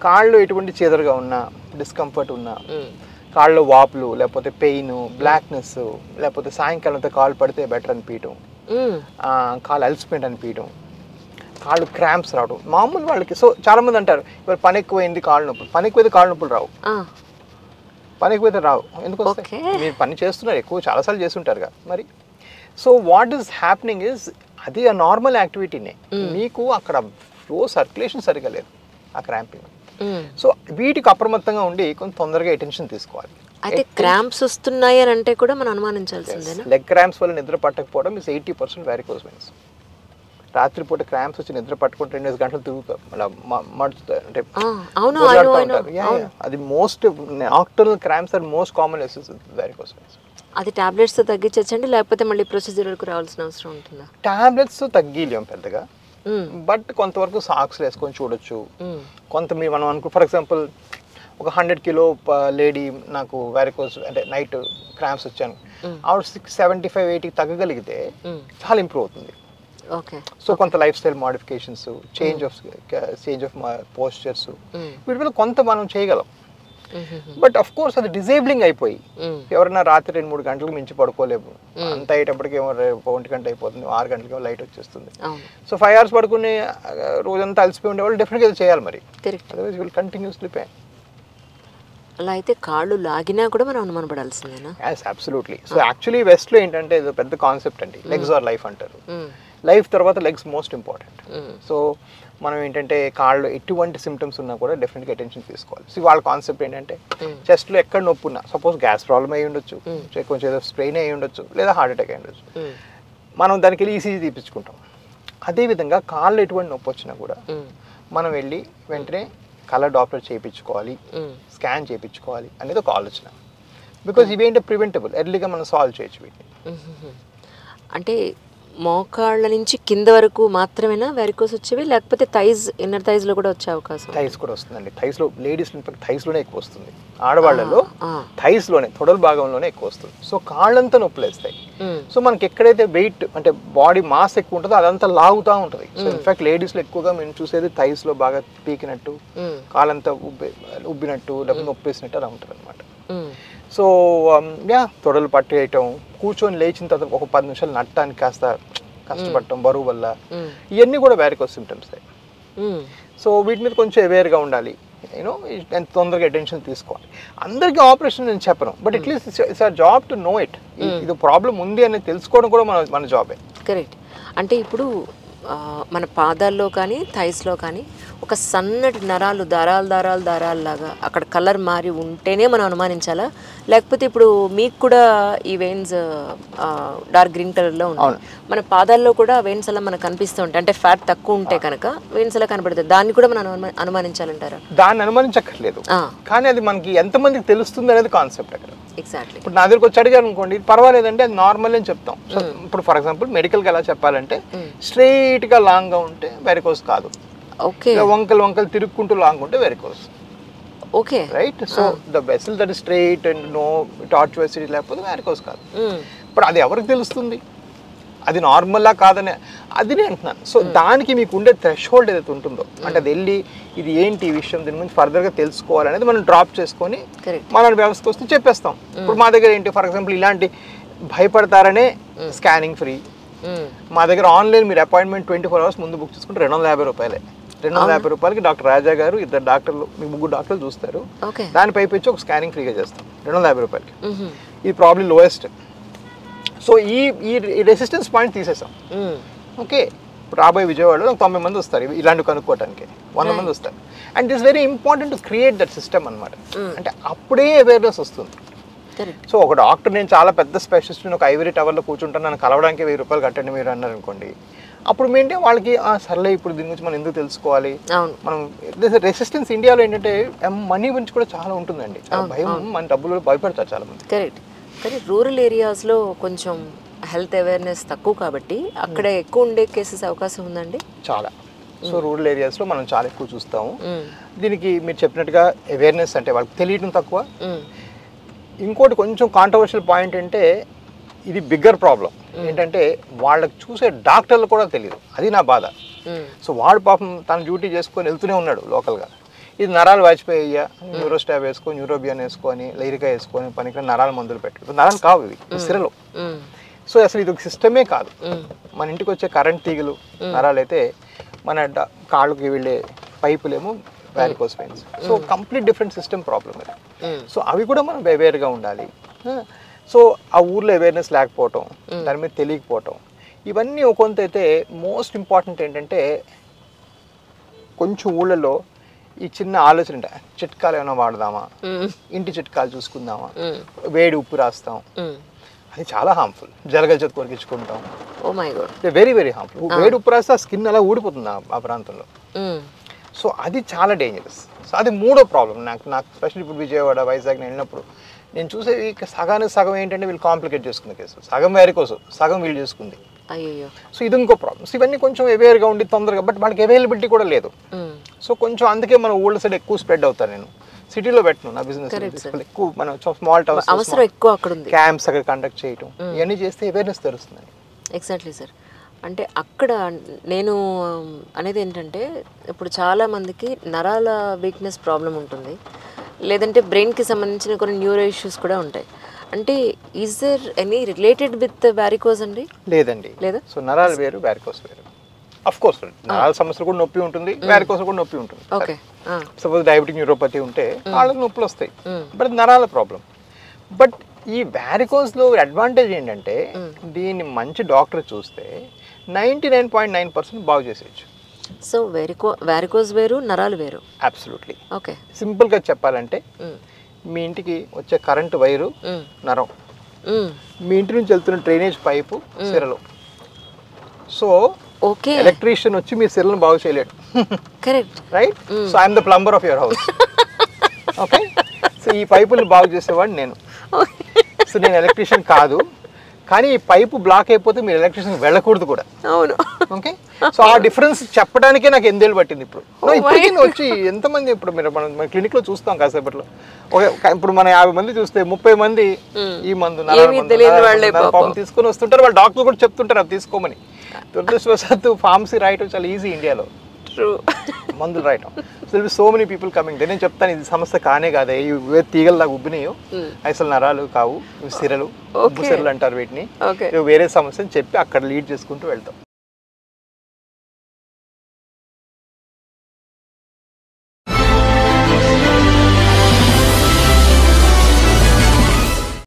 కాళ్ళు ఎటువంటి చీదరగా ఉన్నా, డిస్కంఫర్ట్ ఉన్నా, కాళ్ళు వాపులు లేకపోతే పెయిన్, బ్లాక్నెస్, లేకపోతే సాయంకాలంతో కాళ్ళు పడితే బెటర్ అనిపించడం, కాళ్ళు అలసిపోయింది అనిపించడం, కాళ్ళు క్రాంప్స్ రావడం మామూలు వాళ్ళకి. సో చాలా మంది అంటారు ఇవాళ పని ఎక్కువైంది కాళ్ళు నొప్పులు. పని ఎక్కువైతే కాళ్ళు నొప్పులు రావు, పని ఎక్కువైతే రావు. ఎందుకు వస్తాయి? మీరు పని చేస్తున్నారు, ఎక్కువ చాలాసార్లు చేస్తుంటారుగా మరి. So what is happening is అది ఆ నార్మల్ యాక్టివిటీనే, మీకు అక్కడ ఫ్లో సర్క్యులేషన్ సరిగా లేదు, ఆ క్రాంపింగ్. సో వీటికి అప్రమత్తంగా ఉండి కొంచెం తొందరగా అటెన్షన్ తీసుకోవాలి. అయితే క్రాంప్స్ వస్తున్నాయి అని అంటే కూడా మనం అనుమానించాల్సిందేనా? లెగ్ క్రాంప్స్ వల్ల నిద్ర పట్టకపోవడం ఇస్ 80% వారికోస్ వెయిన్స్. రాత్రిపూట క్రాంప్స్ వచ్చి నిద్ర పట్టుకుంటే 2 గంటలు తిరుగుతారు, అలా మడుచుతారు, అంటే అది most nocturnal cramps are most common varicose veins. అది టాబ్లెట్స్ తో తగ్గించండి, లేకపోతే మళ్ళీ ప్రొసీజర్కు రావాల్సిన అవసరం ఉంటుందా? టాబ్లెట్స్ తగ్గిలేం పెద్దగా, బట్ కొంతవరకు సాక్స్లు వేసుకొని చూడొచ్చు. కొంత మనం అనుకో, ఫర్ ఎగ్జాంపుల్ ఒక 100 కిలో లేడీ నాకు వారికోస్ అంటే నైట్ క్రాంప్స్ వచ్చాను, ఆవిడ 75-80 తగ్గగలిగితే చాలా ఇంప్రూవ్ అవుతుంది. సో కొంత life style modifications, change of postures, వీటి మీద కొంత మనం చేయగలం. బట్ అఫ్ కోర్స్ అది డిజేబులింగ్ అయిపోయి ఎవరైనా రాత్రి 2-3 గంటలకు మించి పడుకోలేము, అంత అయ్యేటప్పటికి ఏమో 1 గంట అయిపోతుంది, 6 గంటలకి లైట్ వచ్చేస్తుంది. సో 5 hours పడుకుని రోజంతా అలసిపోయి ఉండేవాళ్ళు డెఫినెట్గా ఇది చేయాలి మరి, అదర్వైజ్ విల్ కంటిన్యూస్లీ పెయిన్. అలా అయితే కాళ్ళు లాగినా కూడా మనం అనుమానపడాల్సిందేనా? yes absolutely. సో యాక్చువల్లీ వెస్ట్లో ఏంటంటే ఇది పెద్ద కాన్సెప్ట్ అండి, లెగ్స్ ఆర్ లైఫ్ అంటారు. లైఫ్ తర్వాత లెగ్స్ మోస్ట్ ఇంపార్టెంట్. సో మనం ఏంటంటే కాళ్ళు ఎటువంటి సిమ్టమ్స్ ఉన్నా కూడా డెఫినెట్గా అటెన్షన్ తీసుకోవాలి. సో వాళ్ళ కాన్సెప్ట్ ఏంటంటే చెస్ట్లో ఎక్కడ నొప్పి ఉన్నా, సపోజ్ గ్యాస్ ప్రాబ్లమ్ అయ్యి ఉండొచ్చు, కొంచెం ఏదో స్ట్రెయిన్ అయ్యి ఉండొచ్చు, లేదా హార్ట్ అటాక్ అయ్యి ఉండొచ్చు, మనం దానికి వెళ్ళి ఈసీజీ తీపించుకుంటాం. అదేవిధంగా కాళ్ళు ఎటువంటి నొప్పి వచ్చినా కూడా మనం వెళ్ళి వెంటనే కలర్ డాక్టర్ చేయించుకోవాలి, స్కాన్ చేయించుకోవాలి అనేది ఒక ఆలోచన. బికాజ్ ఇవేంటి ప్రివెంటబుల్, ఎర్లీగా మనం సాల్వ్ చేయొచ్చు వీటిని. అంటే మోకాళ్ళ నుంచి కింద వరకు మాత్రమేనా వారికోస్ వచ్చేవి, లేకపోతే థైస్, ఇన్నర్ థైస్ లో కూడా వచ్చే అవకాశం? థైస్ కూడా వస్తుందండి. థైస్ లో లేడీస్ థైస్ లోనే ఎక్కువ వస్తుంది, ఆడవాళ్ళలో థైస్ లోనే తొడల భాగంలోనే ఎక్కువ వస్తుంది. సో కాళ్ళంతా నొప్పులు వేస్తాయి. సో మనకి ఎక్కడైతే వెయిట్ అంటే బాడీ మాస్ ఎక్కువ ఉంటుందో అదంతా లాగుతూ ఉంటుంది. సో ఇన్ఫాక్ట్ లేడీస్ లో ఎక్కువగా మేము చూసేది థైస్ లో బాగా పీకినట్టు, కాళ్ళంతా ఉబ్బినట్టు, లేకపోతే నొప్పేసినట్టు అలా ఉంటుంది అనమాట. సో తొడలు పట్టేయటం, కూర్చొని లేచిన తర్వాత ఒక 10 నిమిషాలు నట్టడానికి కాస్త కష్టపడటం బరువు వల్ల, ఇవన్నీ కూడా వారికోస్ సిమ్టమ్స్. సో వీటి మీద కొంచెం అవేర్గా ఉండాలి, యూనో ఎంత తొందరగా అటెన్షన్ తీసుకోవాలి. అందరికీ ఆపరేషన్ నేను చెప్పను, but at least it's our job to know it. ఇది ప్రాబ్లం ఉంది అని తెలుసుకోవడం కూడా మన జాబే. కరెక్ట్. అంటే ఇప్పుడు మన పాదాల్లో కానీ థైస్లో కానీ ఒక సన్నటి నరాలు దారాలు లాగా అక్కడ కలర్ మారి ఉంటేనే మనం అనుమానించాలా, లేకపోతే ఇప్పుడు మీకు కూడా ఈ వెయిన్స్ డార్క్ గ్రీన్ కలర్లో ఉంటాయి, మన పాదాల్లో కూడా వెయిన్స్ అలా మనకు కనిపిస్తూ ఉంటాయి, అంటే ఫ్యాట్ తక్కువ ఉంటే కనుక వెయిన్స్ అలా కనబడుతుంది, దాన్ని కూడా మనం అనుమానించాలంటారా? దాన్ని అనుమానించక్కర్లేదు, కానీ అది మనకి ఎంతమందికి తెలుస్తుంది అనేది కాన్సెప్ట్ అక్కడ. ఎగ్జాక్ట్లీ. ఇప్పుడు నా దగ్గరకు వచ్చి అడిగారు అనుకోండి, పర్వాలేదంటే అది నార్మల్ అని చెప్తాం. సో ఇప్పుడు ఫర్ ఎగ్జాంపుల్ మెడికల్గా ఎలా చెప్పాలంటే స్ట్రైట్గా లాంగ్గా ఉంటే వెరికోస్ కాదు, ఓకే, వంకలు తిరుక్కుంటూ లాంగ్ ఉంటే varicose. Okay, right. So the vessel that is straight and no tortuosity లేకపోతే వెరికోస్ కాదు. ఇప్పుడు అది ఎవరికి తెలుస్తుంది, అది నార్మల్లా కాదని అది నేను అంటున్నాను. సో దానికి మీకు ఉండే థ్రెషోల్డ్ ఏదైతే ఉంటుందో, అంటే అది వెళ్ళి ఇది ఏంటి ఈ విషయం, దీని గురించి ఫర్దర్గా తెలుసుకోవాలనేది మనం డ్రాప్ చేసుకొని మన వ్యవస్థకు వస్తే చెప్పేస్తాం. ఇప్పుడు మా దగ్గర ఏంటి, ఫర్ ఎగ్జాంపుల్ ఇలాంటి భయపడతారనే స్కానింగ్ ఫ్రీ. మా దగ్గర ఆన్లైన్ మీరు అపాయింట్మెంట్ 24 hours ముందు బుక్ చేసుకుంటే 250 రూపాయలే. 250 రూపాయలకి డాక్టర్ రాజా గారు, 2 డాక్టర్లు, మీకు 3 డాక్టర్లు చూస్తారు. దానిపై పెంచి ఒక స్కానింగ్ ఫ్రీగా చేస్తాం 250 రూపాయలకి. ఇది ప్రాబ్లీ లోయెస్ట్. సో ఈ రెసిస్టెన్స్ పాయింట్ తీసేసాం. ఓకే, రాబోయే విజయవాడలో 90 మంది వస్తారు ఇలాంటివి కనుక్కోవడానికి, 100 మంది వస్తారు. And it's very important to create that system అనమాట. అంటే అప్పుడే అవేర్నెస్ వస్తుంది. సో ఒక డాక్టర్, నేను చాలా పెద్ద స్పెషలిస్ట్, ఒక ఐవరీ టవర్లో కూర్చుంటాను, నన్ను కలవడానికి 1000 రూపాయలు కట్టండి మీరు అన్నారు అనుకోండి, అప్పుడు ఏంటంటే వాళ్ళకి సర్లే ఇప్పుడు దీని గురించి మనం ఎందుకు తెలుసుకోవాలి. మనం రెసిస్టెన్స్ ఇండియాలో ఏంటంటే మనీ గురించి కూడా చాలా ఉంటుందండి, భయం, మన డబ్బులు భయపడతారు చాలా మంది. కరెక్ట్. కానీ రూరల్ ఏరియాస్లో కొంచెం హెల్త్ అవేర్నెస్ తక్కువ కాబట్టి అక్కడ ఎక్కువ ఉండే కేసెస్ అవకాశం ఉందండి చాలా. సో రూరల్ ఏరియాస్లో మనం చాలా ఎక్కువ చూస్తాము. దీనికి మీరు చెప్పినట్టుగా అవేర్నెస్ అంటే వాళ్ళకి తెలియడం తక్కువ. ఇంకోటి కొంచెం కాంట్రవర్షియల్ పాయింట్ అంటే ఇది బిగ్గర్ ప్రాబ్లం ఏంటంటే వాళ్ళకి చూసే డాక్టర్లు కూడా తెలియదు, అది నా బాధ. సో వాడు పాపం తన డ్యూటీ చేసుకొని వెళ్తూనే ఉన్నాడు లోకల్గా, ఇది నరాలు వాచిపోయ్యా, న్యూరోస్టాబ్ వేసుకో, న్యూరోబియన్ వేసుకొని, లైరికా వేసుకొని పనికి నరాలు మందులు పెట్టు. నరాలు కావు ఇవి, సిరలు. సో అసలు ఇది ఒక సిస్టమే కాదు. మన ఇంటికి వచ్చే కరెంట్ తీగలు నరాలు అయితే మన కాళ్ళకి వెళ్ళే పైపులేమో varicose veins. So complete different system problem ఇది. సో అవి కూడా మనం అవేర్గా ఉండాలి. సో ఆ ఊర్లో అవేర్నెస్ లేకపోవటం, దాని మీద తెలియకపోవటం, ఇవన్నీ ఒక కొంత అయితే మోస్ట్ ఇంపార్టెంట్ ఏంటంటే కొంచెం ఊళ్ళలో ఈ చిన్న ఆలోచన, చిట్కాలు ఏమైనా వాడదామా, ఇంటి చిట్కాలు చూసుకుందామా, వేడి ఉప్పు రాస్తాం, అది చాలా హార్మ్ఫుల్. జలగల చేతి కొరికించుకుంటాం, వెరీ వెరీ హార్మ్ఫుల్. వేడి ఉప్పు రాస్తే ఆ స్కిన్ అలా ఊడిపోతుంది ఆ ప్రాంతంలో. సో అది చాలా డేంజరస్. సో అది మూడో ప్రాబ్లం నాకు స్పెషల్. ఇప్పుడు విజయవాడ, వైజాగ్ నేను వెళ్ళినప్పుడు నేను చూసేది సగానికి సగం ఏంటంటే వీళ్ళు కాంప్లికేట్ చేసుకున్న కేసు. సగం వారికోస్, సగం వీళ్ళు చేసుకుంది. సో ఇది ఇంకో ప్రాబ్లమ్స్. ఇవన్నీ కొంచెం అవేర్గా ఉండి తొందరగా, బట్ వాళ్ళకి అవైలబిలిటీ కూడా లేదు. సో కొంచెం అందుకే మన ఊళ్ళ సైడ్ ఎక్కువ స్ప్రెడ్ అవుతారు. నేను సిటీలో పెట్టను నా బిజినెస్, ఎక్కువ మనం స్మాల్ టౌన్స్ క్యాంప్స్ అక్కడ కండక్ట్ చేయటం, ఇవన్నీ చేస్తే అవేర్నెస్ తెలుస్తుందండి. Exactly sir. అంటే అక్కడ నేను అనేది ఏంటంటే ఇప్పుడు చాలామందికి నరాల వీక్నెస్ ప్రాబ్లం ఉంటుంది, లేదంటే బ్రెయిన్కి సంబంధించిన కొన్ని న్యూరో ఇష్యూస్ కూడా ఉంటాయి. అంటే is there any related with varicose అండి? లేదండి, లేదా. సో నరాలు వేరు, వారికోస్ వేరు. అఫ్ కోర్స్ నరాల సమస్యలు కూడా నొప్పి ఉంటుంది, వారికోస్ కూడా నొప్పి ఉంటుంది. ఓకే. సపోజ్ డయాబెటిక్ న్యూరోపతి ఉంటే వాళ్ళకి నొప్పులు వస్తాయి, బట్ నరాల ప్రాబ్లం. బట్ ఈ వారికోస్లో అడ్వాంటేజ్ ఏంటంటే దీన్ని మంచి డాక్టర్ చూస్తే 99.9% బాగు చేసేయచ్చు. సో వారికోస్ వేరు, నరాలు వేరు. అబ్సల్యూట్లీ. ఓకే. సింపుల్గా చెప్పాలంటే మీ ఇంటికి వచ్చే కరెంటు వైరు నరం, మీ ఇంటి నుంచి వెళ్తున్న డ్రైనేజ్ పైపు సిరలు. సో ఓకే, ఎలక్ట్రీషియన్ వచ్చి మీ సిరలను బాగు చేయలేడు. Correct, right. So I'm the plumber of your house. Okay. So ఈ పైపులు బాగు చేసేవాడు నేను. సో నేను ఎలక్ట్రీషియన్ కాదు, కానీ ఈ పైపు బ్లాక్ అయిపోతే మీరు ఎలక్ట్రీషియన్ వెళ్ళకూడదు కూడా. అవును. ఓకే. సో ఆ డిఫరెన్స్ చెప్పడానికే నాకు 8 ఏళ్ళు పట్టింది. ఇప్పటికీ వచ్చి ఎంతమంది, ఇప్పుడు మీరు మన క్లినిక్లో చూస్తాం కాసేపట్లో, ఇప్పుడు మన 50 మంది చూస్తే 30 మంది ఈ మందు పాపం తీసుకొని వస్తుంటారు. వాళ్ళు డాక్టర్ కూడా చెప్తుంటారు అది తీసుకోమని. దురదృష్టవశాత్తు ఫార్మసీ రాయటం చాలా ఈజీ ఇండియాలో, మందులు రాయటం. So many people coming. నేను చెప్తాను ఇది సమస్య కానే కాదే, ఇవి తీగల్లాగా ఉబ్బినాయో, అసలు నరాలు కావు, సిరలు, ఉబ్బు సిరలు అంటారు వీటిని, వేరే సమస్యని చెప్పి అక్కడ లీడ్ చేసుకుంటూ వెళ్తాం.